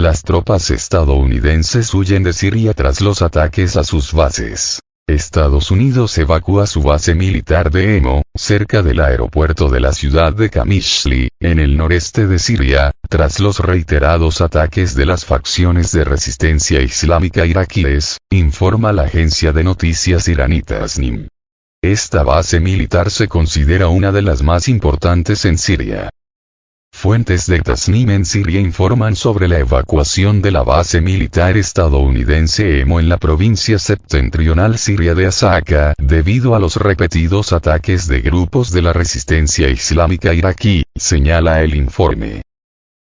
las tropas estadounidenses huyen de Siria tras los ataques a sus bases. Estados Unidos evacúa su base militar de Hemo, cerca del aeropuerto de la ciudad de Qamishli, en el noreste de Siria, tras los reiterados ataques de las facciones de resistencia islámica iraquíes, informa la agencia de noticias iraní Tasnim. Esta base militar se considera una de las más importantes en Siria. Fuentes de Tasnim en Siria informan sobre la evacuación de la base militar estadounidense Hemo en la provincia septentrional siria de Asaka, debido a los repetidos ataques de grupos de la resistencia islámica iraquí, señala el informe.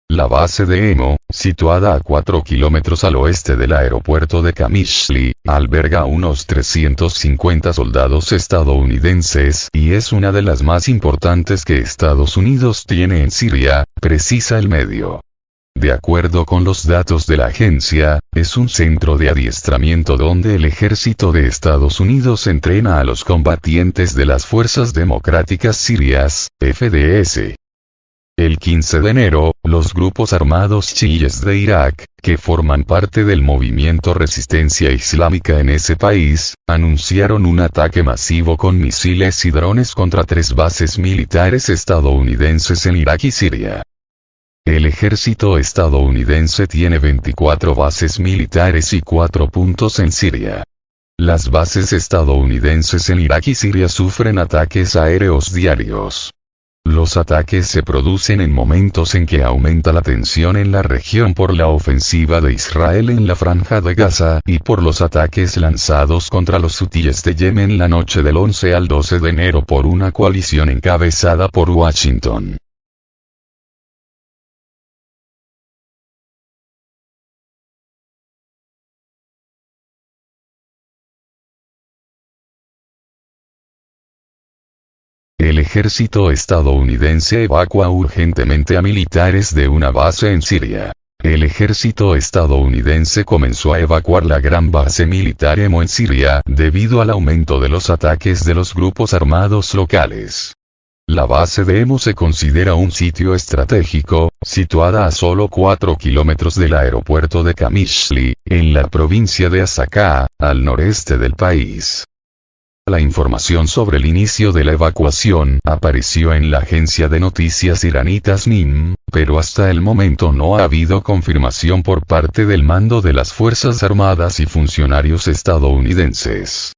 La base de Hemo, situada a 4 kilómetros al oeste del aeropuerto de Qamishli, alberga unos 350 soldados estadounidenses y es una de las más importantes que Estados Unidos tiene en Siria, precisa el medio. De acuerdo con los datos de la agencia, es un centro de adiestramiento donde el ejército de Estados Unidos entrena a los combatientes de las Fuerzas Democráticas Sirias, FDS. El 15 de enero, los grupos armados chiíes de Irak, que forman parte del movimiento Resistencia Islámica en ese país, anunciaron un ataque masivo con misiles y drones contra 3 bases militares estadounidenses en Irak y Siria. El ejército estadounidense tiene 24 bases militares y 4 puntos en Siria. Las bases estadounidenses en Irak y Siria sufren ataques aéreos diarios. Los ataques se producen en momentos en que aumenta la tensión en la región por la ofensiva de Israel en la Franja de Gaza y por los ataques lanzados contra los hutíes de Yemen la noche del 11 al 12 de enero por una coalición encabezada por Washington. El ejército estadounidense evacua urgentemente a militares de una base en Siria. El ejército estadounidense comenzó a evacuar la gran base militar Hemo en Siria debido al aumento de los ataques de los grupos armados locales. La base de Hemo se considera un sitio estratégico, situada a solo 4 kilómetros del aeropuerto de Qamishli, en la provincia de Asaka, al noreste del país. La información sobre el inicio de la evacuación apareció en la agencia de noticias iraní Tasnim, pero hasta el momento no ha habido confirmación por parte del mando de las Fuerzas Armadas y funcionarios estadounidenses.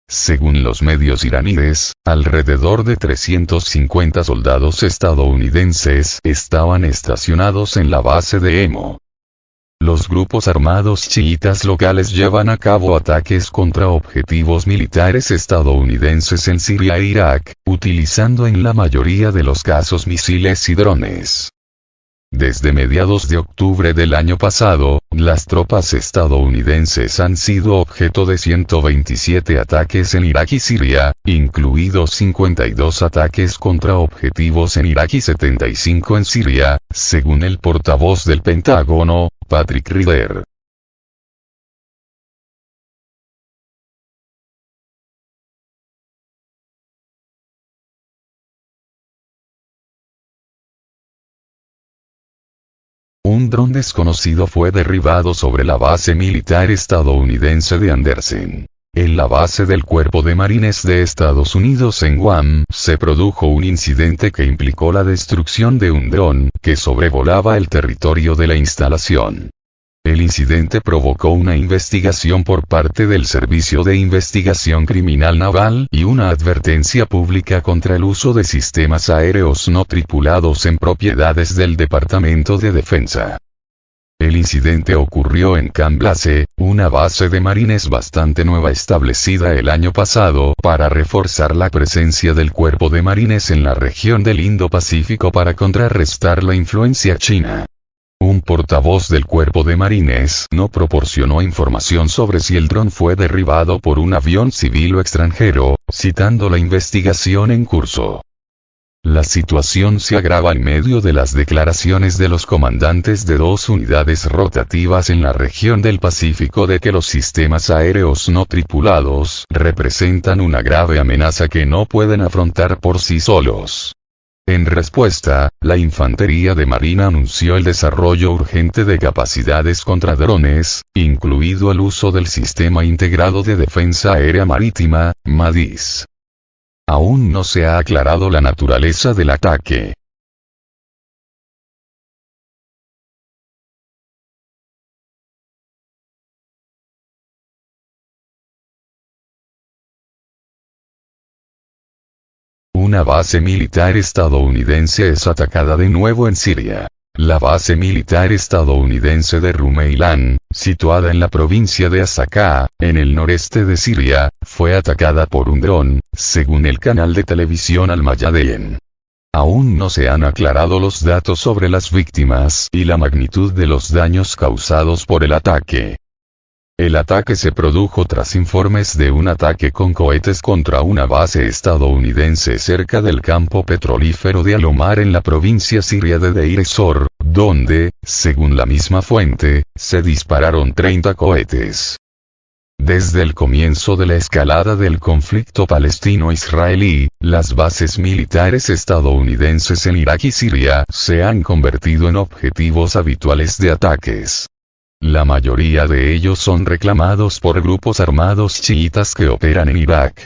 Según los medios iraníes, alrededor de 350 soldados estadounidenses estaban estacionados en la base de Hemo. Los grupos armados chiitas locales llevan a cabo ataques contra objetivos militares estadounidenses en Siria e Irak, utilizando en la mayoría de los casos misiles y drones. Desde mediados de octubre del año pasado, las tropas estadounidenses han sido objeto de 127 ataques en Irak y Siria, incluidos 52 ataques contra objetivos en Irak y 75 en Siria, según el portavoz del Pentágono, Patrick Ryder. Un dron desconocido fue derribado sobre la base militar estadounidense de Andersen. En la base del Cuerpo de Marines de Estados Unidos en Guam, se produjo un incidente que implicó la destrucción de un dron que sobrevolaba el territorio de la instalación. El incidente provocó una investigación por parte del Servicio de Investigación Criminal Naval y una advertencia pública contra el uso de sistemas aéreos no tripulados en propiedades del Departamento de Defensa. El incidente ocurrió en Camp Base, una base de marines bastante nueva establecida el año pasado para reforzar la presencia del Cuerpo de Marines en la región del Indo-Pacífico para contrarrestar la influencia china. Un portavoz del Cuerpo de Marines no proporcionó información sobre si el dron fue derribado por un avión civil o extranjero, citando la investigación en curso. La situación se agrava en medio de las declaraciones de los comandantes de 2 unidades rotativas en la región del Pacífico de que los sistemas aéreos no tripulados representan una grave amenaza que no pueden afrontar por sí solos. En respuesta, la Infantería de Marina anunció el desarrollo urgente de capacidades contra drones, incluido el uso del Sistema Integrado de Defensa Aérea Marítima, MADIS. Aún no se ha aclarado la naturaleza del ataque. Una base militar estadounidense es atacada de nuevo en Siria. La base militar estadounidense de Rumeilán, situada en la provincia de Asaka, en el noreste de Siria, fue atacada por un dron, según el canal de televisión Al-Mayadeen. Aún no se han aclarado los datos sobre las víctimas y la magnitud de los daños causados por el ataque. El ataque se produjo tras informes de un ataque con cohetes contra una base estadounidense cerca del campo petrolífero de Al-Omar en la provincia siria de Deir ez-Zor, donde, según la misma fuente, se dispararon 30 cohetes. Desde el comienzo de la escalada del conflicto palestino-israelí, las bases militares estadounidenses en Irak y Siria se han convertido en objetivos habituales de ataques. La mayoría de ellos son reclamados por grupos armados chiitas que operan en Irak.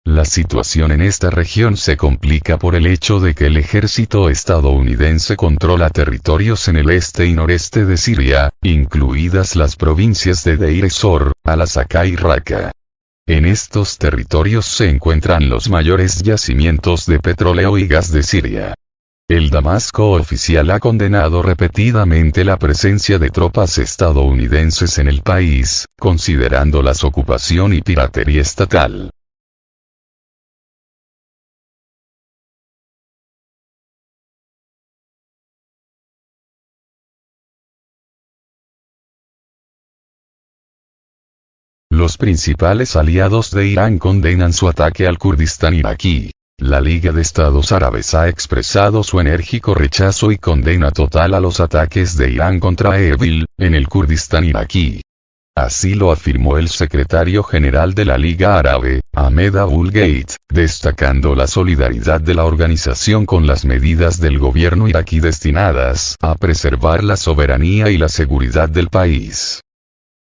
La situación en esta región se complica por el hecho de que el ejército estadounidense controla territorios en el este y noreste de Siria, incluidas las provincias de Deir ez-Zor, Al-Asaka y Raqqa. En estos territorios se encuentran los mayores yacimientos de petróleo y gas de Siria. El Damasco oficial ha condenado repetidamente la presencia de tropas estadounidenses en el país, considerándolas ocupación y piratería estatal. Los principales aliados de Irán condenan su ataque al Kurdistán iraquí. La Liga de Estados Árabes ha expresado su enérgico rechazo y condena total a los ataques de Irán contra Erbil, en el Kurdistán iraquí. Así lo afirmó el secretario general de la Liga Árabe, Ahmed Abul-Gheit, destacando la solidaridad de la organización con las medidas del gobierno iraquí destinadas a preservar la soberanía y la seguridad del país.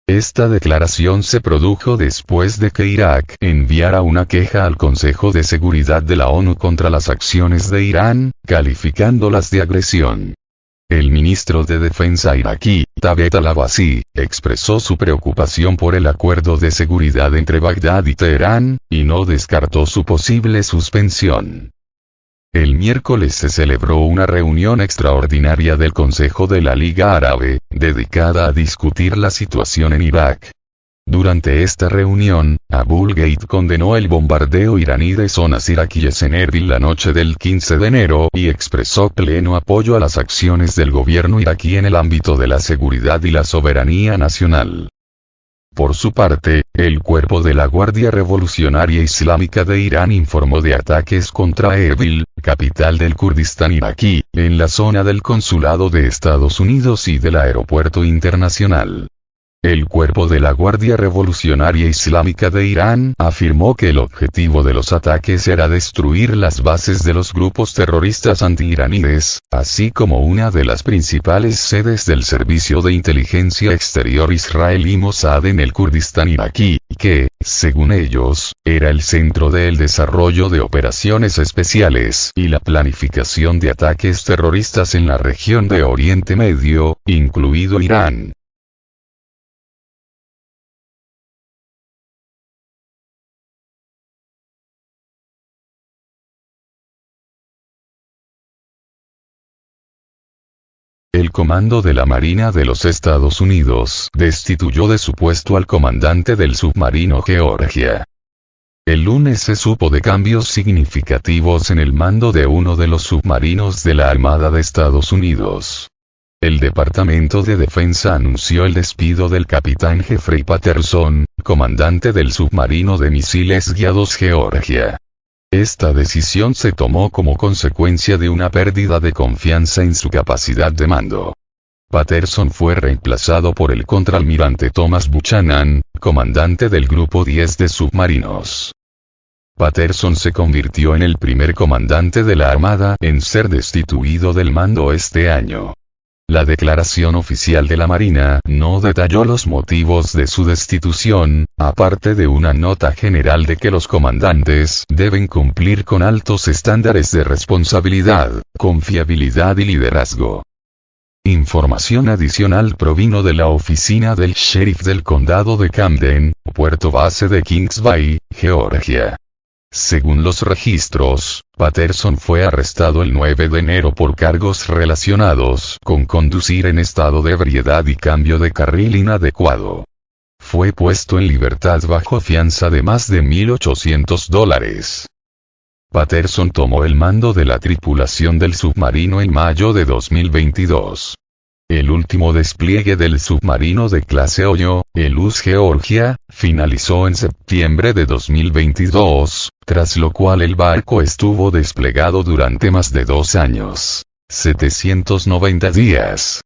Esta declaración se produjo después de que Irak enviara una queja al Consejo de Seguridad de la ONU contra las acciones de Irán, calificándolas de agresión. El ministro de Defensa iraquí, Thabet al-Abbasi, expresó su preocupación por el acuerdo de seguridad entre Bagdad y Teherán, y no descartó su posible suspensión. El miércoles se celebró una reunión extraordinaria del Consejo de la Liga Árabe, dedicada a discutir la situación en Irak. Durante esta reunión, Abul-Gheit condenó el bombardeo iraní de zonas iraquíes en Erbil la noche del 15 de enero y expresó pleno apoyo a las acciones del gobierno iraquí en el ámbito de la seguridad y la soberanía nacional. Por su parte, el cuerpo de la Guardia Revolucionaria Islámica de Irán informó de ataques contra Erbil, capital del Kurdistán iraquí, en la zona del consulado de Estados Unidos y del aeropuerto internacional. El cuerpo de la Guardia Revolucionaria Islámica de Irán afirmó que el objetivo de los ataques era destruir las bases de los grupos terroristas antiiraníes, así como una de las principales sedes del Servicio de Inteligencia Exterior israelí Mossad en el Kurdistán iraquí, que, según ellos, era el centro del desarrollo de operaciones especiales y la planificación de ataques terroristas en la región de Oriente Medio, incluido Irán. El Comando de la Marina de los Estados Unidos destituyó de su puesto al comandante del submarino Georgia. El lunes se supo de cambios significativos en el mando de uno de los submarinos de la Armada de Estados Unidos. El Departamento de Defensa anunció el despido del capitán Jeffrey Patterson, comandante del submarino de misiles guiados Georgia. Esta decisión se tomó como consecuencia de una pérdida de confianza en su capacidad de mando. Patterson fue reemplazado por el contraalmirante Thomas Buchanan, comandante del Grupo 10 de submarinos. Patterson se convirtió en el primer comandante de la Armada en ser destituido del mando este año. La declaración oficial de la Marina no detalló los motivos de su destitución, aparte de una nota general de que los comandantes deben cumplir con altos estándares de responsabilidad, confiabilidad y liderazgo. Información adicional provino de la oficina del sheriff del condado de Camden, puerto base de Kings Bay, Georgia. Según los registros, Patterson fue arrestado el 9 de enero por cargos relacionados con conducir en estado de ebriedad y cambio de carril inadecuado. Fue puesto en libertad bajo fianza de más de $1,800. Patterson tomó el mando de la tripulación del submarino en mayo de 2022. El último despliegue del submarino de clase Hoyo, el US Georgia, finalizó en septiembre de 2022, tras lo cual el barco estuvo desplegado durante más de 2 años, 790 días.